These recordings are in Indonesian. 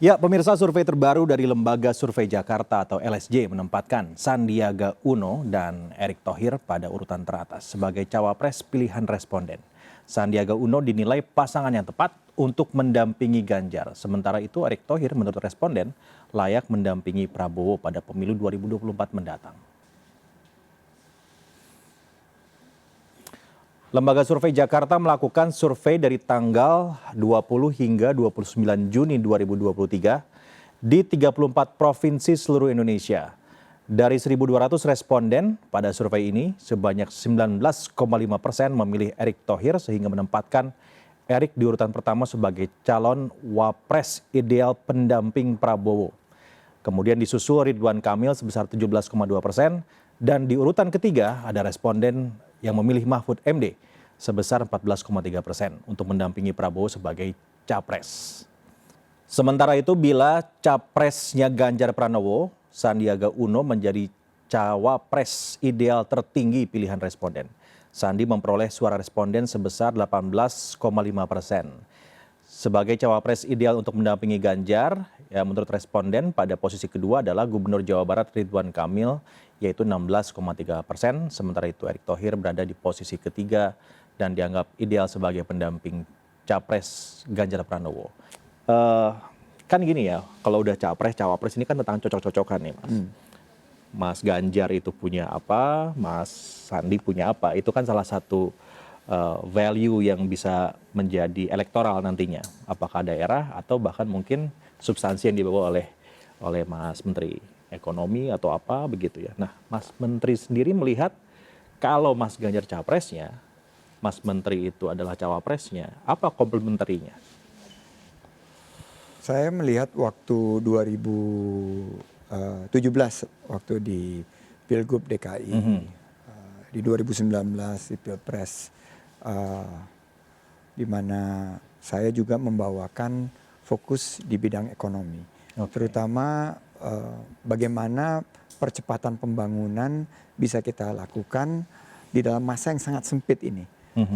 Ya, pemirsa, survei terbaru dari Lembaga Survei Jakarta atau LSJ menempatkan Sandiaga Uno dan Erick Thohir pada urutan teratas sebagai cawapres pilihan responden. Sandiaga Uno dinilai pasangan yang tepat untuk mendampingi Ganjar. Sementara itu Erick Thohir menurut responden layak mendampingi Prabowo pada pemilu 2024 mendatang. Lembaga Survei Jakarta melakukan survei dari tanggal 20 hingga 29 Juni 2023 di 34 provinsi seluruh Indonesia. Dari 1.200 responden pada survei ini, sebanyak 19,5% memilih Erick Thohir sehingga menempatkan Erick di urutan pertama sebagai calon wapres ideal pendamping Prabowo. Kemudian disusul Ridwan Kamil sebesar 17,2% dan di urutan ketiga ada responden yang memilih Mahfud MD sebesar 14,3% untuk mendampingi Prabowo sebagai capres. Sementara itu bila capresnya Ganjar Pranowo, Sandiaga Uno menjadi cawapres ideal tertinggi pilihan responden. Sandi memperoleh suara responden sebesar 18,5%. Sebagai cawapres ideal untuk mendampingi Ganjar, ya menurut responden pada posisi kedua adalah Gubernur Jawa Barat Ridwan Kamil yaitu 16,3%, sementara itu Erick Thohir berada di posisi ketiga dan dianggap ideal sebagai pendamping capres Ganjar Pranowo. Kan gini ya, kalau udah capres, cawapres ini kan tentang cocok-cocokan nih Mas. Mas Ganjar itu punya apa, Mas Sandi punya apa, itu kan salah satu value yang bisa menjadi elektoral nantinya. Apakah daerah atau bahkan mungkin substansi yang dibawa oleh Mas Menteri Ekonomi atau apa begitu ya. Nah, Mas Menteri sendiri melihat kalau Mas Ganjar capresnya, Mas Menteri itu adalah cawapresnya, apa komplementerinya? Saya melihat waktu 2017 waktu di Pilgub DKI, di 2019 di Pilpres, di mana saya juga membawakan fokus di bidang ekonomi, terutama bagaimana percepatan pembangunan bisa kita lakukan di dalam masa yang sangat sempit ini.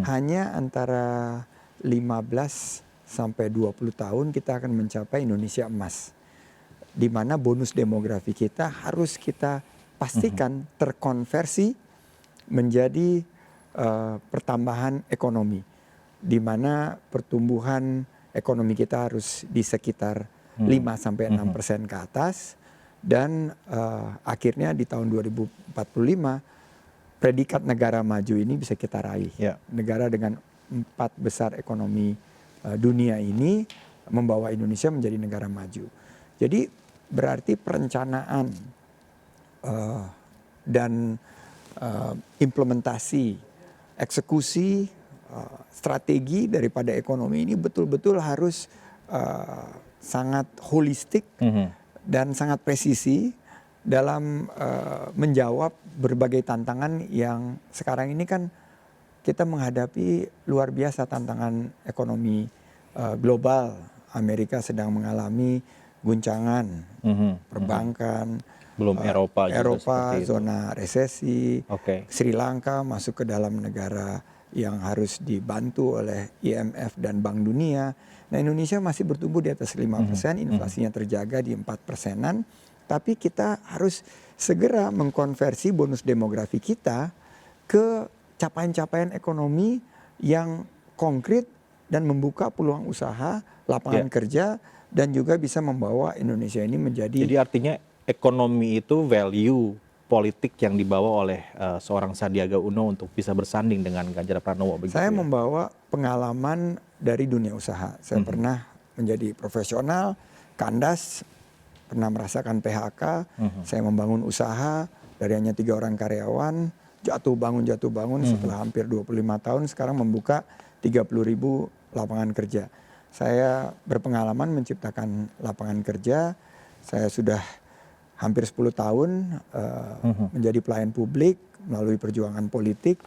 Hanya antara 15 sampai 20 tahun kita akan mencapai Indonesia emas. Di mana bonus demografi kita harus kita pastikan terkonversi menjadi pertambahan ekonomi. Di mana pertumbuhan ekonomi kita harus di sekitar 5 sampai 6% ke atas dan akhirnya di tahun 2045 predikat negara maju ini bisa kita raih. Negara dengan 4 besar ekonomi dunia ini membawa Indonesia menjadi negara maju. Jadi berarti perencanaan dan implementasi, eksekusi, strategi daripada ekonomi ini betul-betul harus sangat holistik dan sangat presisi dalam menjawab berbagai tantangan yang sekarang ini kan kita menghadapi luar biasa tantangan ekonomi global. Amerika sedang mengalami guncangan perbankan, belum Eropa zona resesi, Sri Lanka masuk ke dalam negara yang harus dibantu oleh IMF dan Bank Dunia. Nah, Indonesia masih bertumbuh di atas 5%, inflasinya terjaga di 4%-an. Tapi kita harus segera mengkonversi bonus demografi kita ke capaian-capaian ekonomi yang konkret dan membuka peluang usaha, lapangan kerja, dan juga bisa membawa Indonesia ini menjadi... Jadi artinya ekonomi itu value politik yang dibawa oleh seorang Sandiaga Uno untuk bisa bersanding dengan Ganjar Pranowo. Saya membawa pengalaman dari dunia usaha. Saya pernah menjadi profesional, kandas, pernah merasakan PHK, saya membangun usaha dari hanya 3 orang karyawan, jatuh bangun setelah hampir 25 tahun sekarang membuka 30.000 lapangan kerja. Saya berpengalaman menciptakan lapangan kerja, saya sudah hampir 10 tahun menjadi pelayan publik melalui perjuangan politik.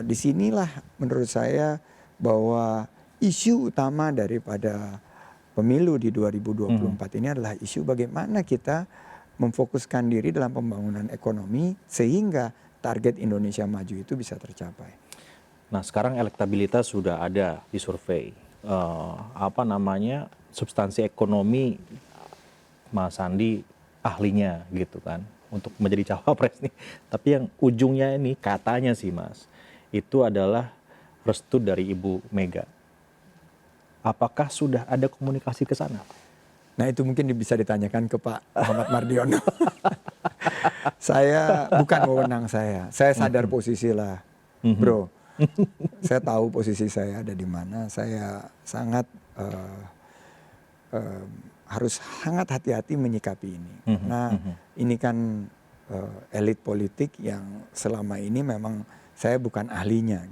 Disinilah menurut saya bahwa isu utama daripada pemilu di 2024 ini adalah isu bagaimana kita memfokuskan diri dalam pembangunan ekonomi sehingga target Indonesia maju itu bisa tercapai. Nah, sekarang elektabilitas sudah ada di survei. Substansi ekonomi Mas Sandi ahlinya gitu kan untuk menjadi cawapres nih. Tapi yang ujungnya ini katanya sih Mas, itu adalah restu dari Ibu Mega. Apakah sudah ada komunikasi ke sana? Nah itu mungkin bisa ditanyakan ke Pak Muhammad Mardiono. Saya bukan wewenang saya sadar posisi lah, bro. Saya tahu posisi saya ada di mana. Saya sangat harus sangat hati-hati menyikapi ini. Karena ini kan elit politik yang selama ini memang saya bukan ahlinya.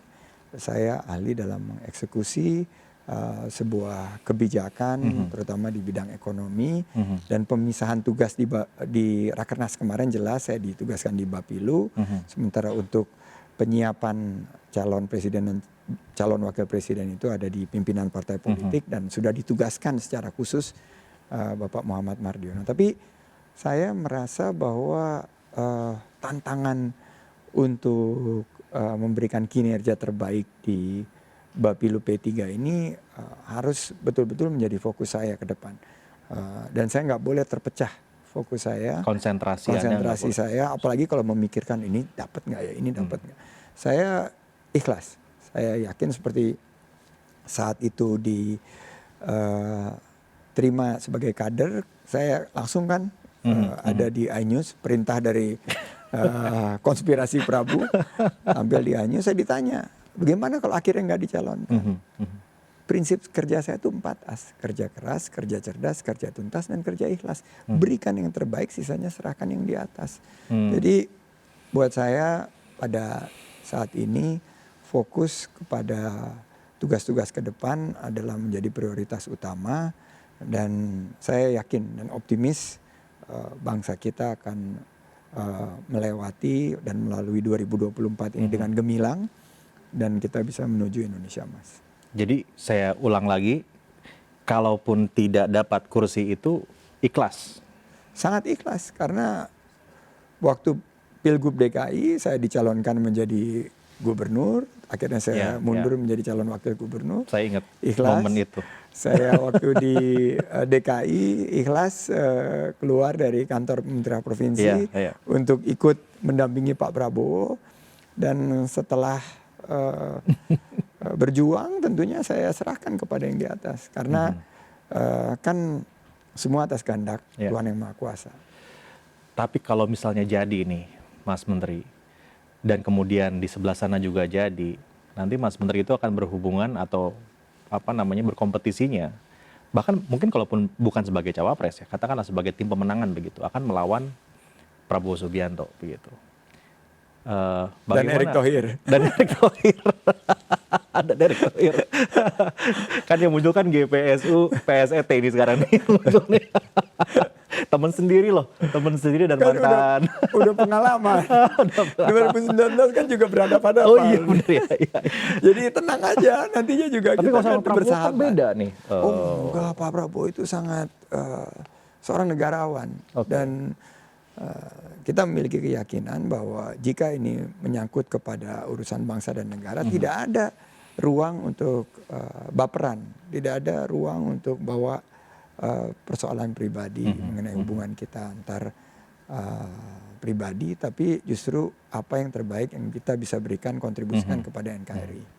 Saya ahli dalam mengeksekusi sebuah kebijakan, terutama di bidang ekonomi, dan pemisahan tugas di Rakernas kemarin jelas saya ditugaskan di Bapilu, sementara untuk penyiapan calon presiden dan calon wakil presiden itu ada di pimpinan partai politik dan sudah ditugaskan secara khusus Bapak Muhammad Mardiono. Tapi saya merasa bahwa tantangan untuk memberikan kinerja terbaik di Bapilu P3 ini harus betul-betul menjadi fokus saya ke depan. Dan saya nggak boleh terpecah fokus saya. Konsentrasi saya, apalagi kalau memikirkan ini dapat nggak ya, ini dapat nggak. Saya ikhlas. Saya yakin seperti saat itu diterima sebagai kader, saya langsung kan ada di iNews, perintah dari konspirasi Prabu, tampil di iNews, saya ditanya, bagaimana kalau akhirnya nggak dicalonkan? Prinsip kerja saya itu 4As, kerja keras, kerja cerdas, kerja tuntas, dan kerja ikhlas. Berikan yang terbaik, sisanya serahkan yang di atas. Jadi buat saya pada saat ini fokus kepada tugas-tugas ke depan adalah menjadi prioritas utama, dan saya yakin dan optimis bangsa kita akan melewati dan melalui 2024 ini dengan gemilang, dan kita bisa menuju Indonesia Emas. Jadi saya ulang lagi, kalaupun tidak dapat kursi itu ikhlas? Sangat ikhlas, karena waktu Pilgub DKI saya dicalonkan menjadi gubernur, akhirnya saya mundur menjadi calon wakil gubernur. Saya ingat ikhlas. Momen itu. Saya waktu di DKI ikhlas keluar dari kantor pemerintah provinsi untuk ikut mendampingi Pak Prabowo, dan setelah berjuang tentunya saya serahkan kepada yang di atas, karena kan semua atas kehendak Tuhan Yang Maha Kuasa. Tapi kalau misalnya jadi nih Mas Menteri, dan kemudian di sebelah sana juga jadi, nanti Mas Menteri itu akan berhubungan atau berkompetisinya, bahkan mungkin kalaupun bukan sebagai cawapres ya, katakanlah sebagai tim pemenangan begitu, akan melawan Prabowo Subianto begitu. Dan Erick Thohir. Ada Erick Thohir. Kan yang muncul kan GPSU, PSET ini sekarang nih munculnya. Teman sendiri loh, teman sendiri dan kan mantan. Udah pengalaman. 2019 kan juga berhadapan-hadapan. Oh iya benar ya. Jadi tenang aja, nantinya juga tapi kita kalau sama kan Prabowo bersahabat. kan beda nih. Oh enggak, Pak Prabowo itu sangat seorang negarawan. Dan kita memiliki keyakinan bahwa jika ini menyangkut kepada urusan bangsa dan negara, tidak ada ruang untuk baperan, tidak ada ruang untuk bawa persoalan pribadi mengenai hubungan kita antar pribadi, tapi justru apa yang terbaik yang kita bisa berikan, kontribusikan kepada NKRI.